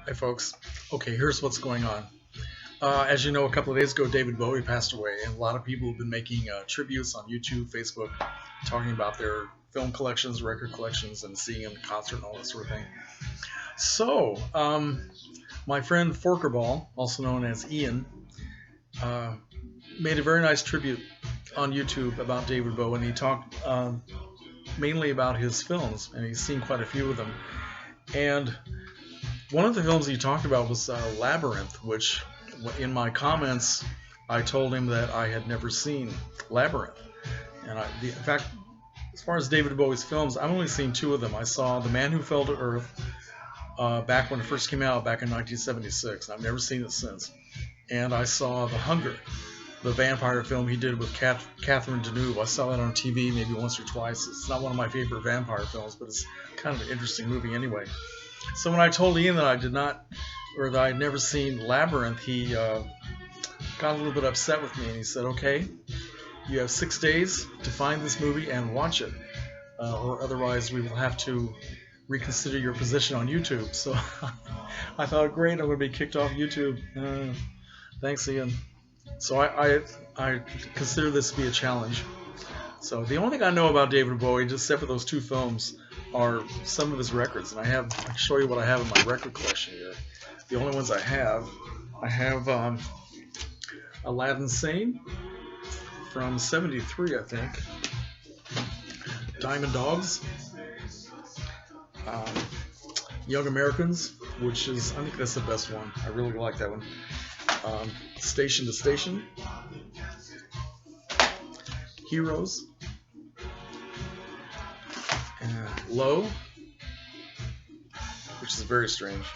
Hi, folks. Okay, here's what's going on. As you know, a couple of days ago, David Bowie passed away, and a lot of people have been making tributes on YouTube, Facebook, talking about their film collections, record collections, and seeing him in concert and all that sort of thing. So, my friend Forkerball, also known as Ian, uh, made a very nice tribute on YouTube about David Bowie, and he talked mainly about his films, and he's seen quite a few of them. And one of the films he talked about was Labyrinth, which in my comments I told him that I had never seen Labyrinth. In fact, as far as David Bowie's films, I've only seen two of them. I saw The Man Who Fell to Earth back when it first came out, back in 1976. I've never seen it since. And I saw The Hunger, the vampire film he did with Catherine Deneuve. I saw that on TV maybe once or twice. It's not one of my favorite vampire films, but it's kind of an interesting movie anyway. So when I told Ian that I did not, or that I had never seen Labyrinth, he got a little bit upset with me, and he said, "Okay, you have 6 days to find this movie and watch it, or otherwise we will have to reconsider your position on YouTube." So I thought, great, I'm going to be kicked off YouTube. Thanks, Ian. So I consider this to be a challenge. So the only thing I know about David Bowie, just except for those two films, are some of his records, and I can show you what I have in my record collection here. The only ones I have Aladdin Sane from '73, I think. Diamond Dogs, um, Young Americans, which is, I think that's the best one. I really like that one. Station to Station, Heroes, Low, which is very strange,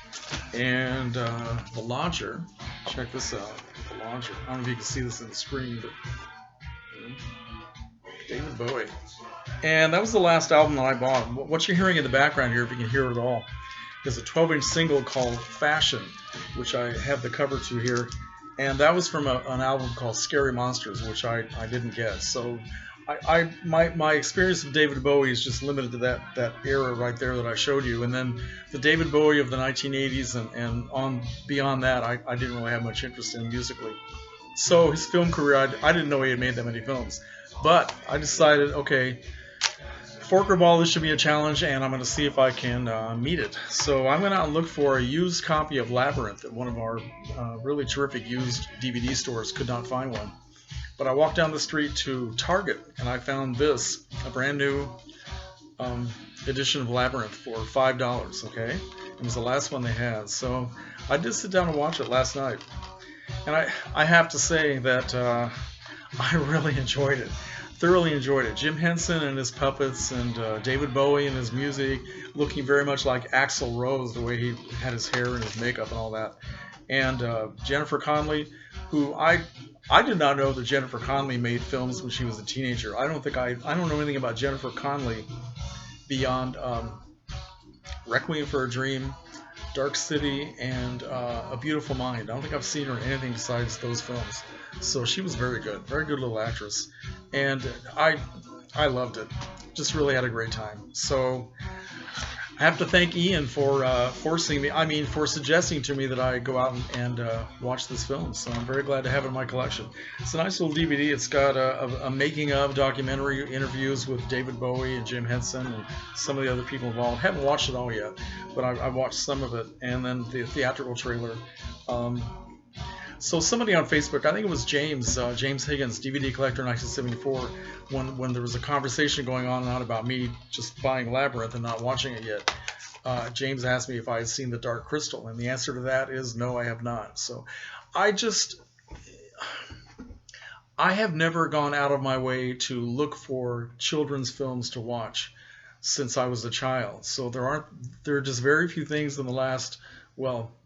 and The Lodger. Check this out, The Lodger. I don't know if you can see this on the screen, but David Bowie. And that was the last album that I bought. What you're hearing in the background here, if you can hear it all, is a 12-inch single called Fashion, which I have the cover to here. And that was from an album called Scary Monsters, which I didn't get. So my experience of David Bowie is just limited to that era right there that I showed you. And then the David Bowie of the 1980s and on beyond that, I didn't really have much interest in musically. So his film career, I didn't know he had made that many films. But I decided, okay, Forkerball, this should be a challenge, and I'm going to see if I can meet it. So I went out and looked for a used copy of Labyrinth at one of our really terrific used DVD stores. Could not find one. But I walked down the street to Target, and I found this, a brand new edition of Labyrinth for $5, okay? It was the last one they had. So I did sit down and watch it last night. And I have to say that I really enjoyed it. Thoroughly enjoyed it. Jim Henson and his puppets, and David Bowie and his music, looking very much like Axl Rose, the way he had his hair and his makeup and all that. And Jennifer Connelly, who I did not know that Jennifer Connelly made films when she was a teenager. I don't know anything about Jennifer Connelly beyond Requiem for a Dream, Dark City, and A Beautiful Mind. I don't think I've seen her in anything besides those films. So she was very good little actress, and I loved it. Just really had a great time. So I have to thank Ian for for suggesting to me that I go out and watch this film. So I'm very glad to have it in my collection. It's a nice little DVD. It's got a making of documentary interviews with David Bowie and Jim Henson and some of the other people involved. I haven't watched it all yet, but I watched some of it, and then the theatrical trailer. So somebody on Facebook, I think it was James Higgins, DVD collector, 1974, when there was a conversation going on and on about me just buying Labyrinth and not watching it yet. James asked me if I had seen The Dark Crystal, and the answer to that is no, I have not. So I have never gone out of my way to look for children's films to watch since I was a child. So there are just very few things in the last,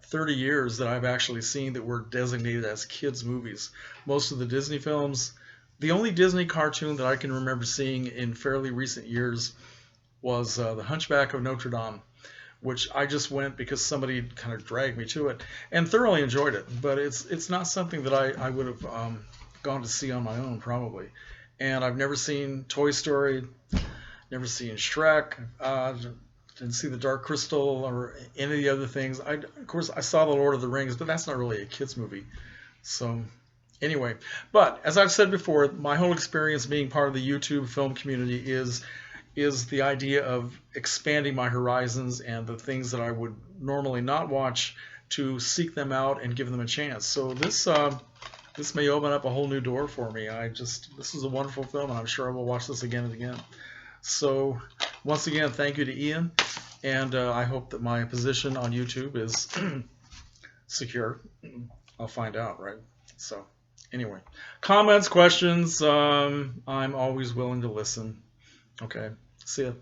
30 years that I've actually seen that were designated as kids' movies. Most of the Disney films, the only Disney cartoon that I can remember seeing in fairly recent years was The Hunchback of Notre Dame, which I just went because somebody kind of dragged me to it and thoroughly enjoyed it. But it's not something that I would have gone to see on my own probably. And I've never seen Toy Story, never seen Shrek. didn't see the Dark Crystal or any of the other things. Of course, I saw the Lord of the Rings, but that's not really a kids movie. So anyway, but as I've said before, my whole experience being part of the YouTube film community is the idea of expanding my horizons and the things that I would normally not watch, to seek them out and give them a chance. So this may open up a whole new door for me. This is a wonderful film, and I'm sure I will watch this again and again. So once again, thank you to Ian, and I hope that my position on YouTube is secure. I'll find out, right? So anyway, comments, questions, I'm always willing to listen. Okay, see ya.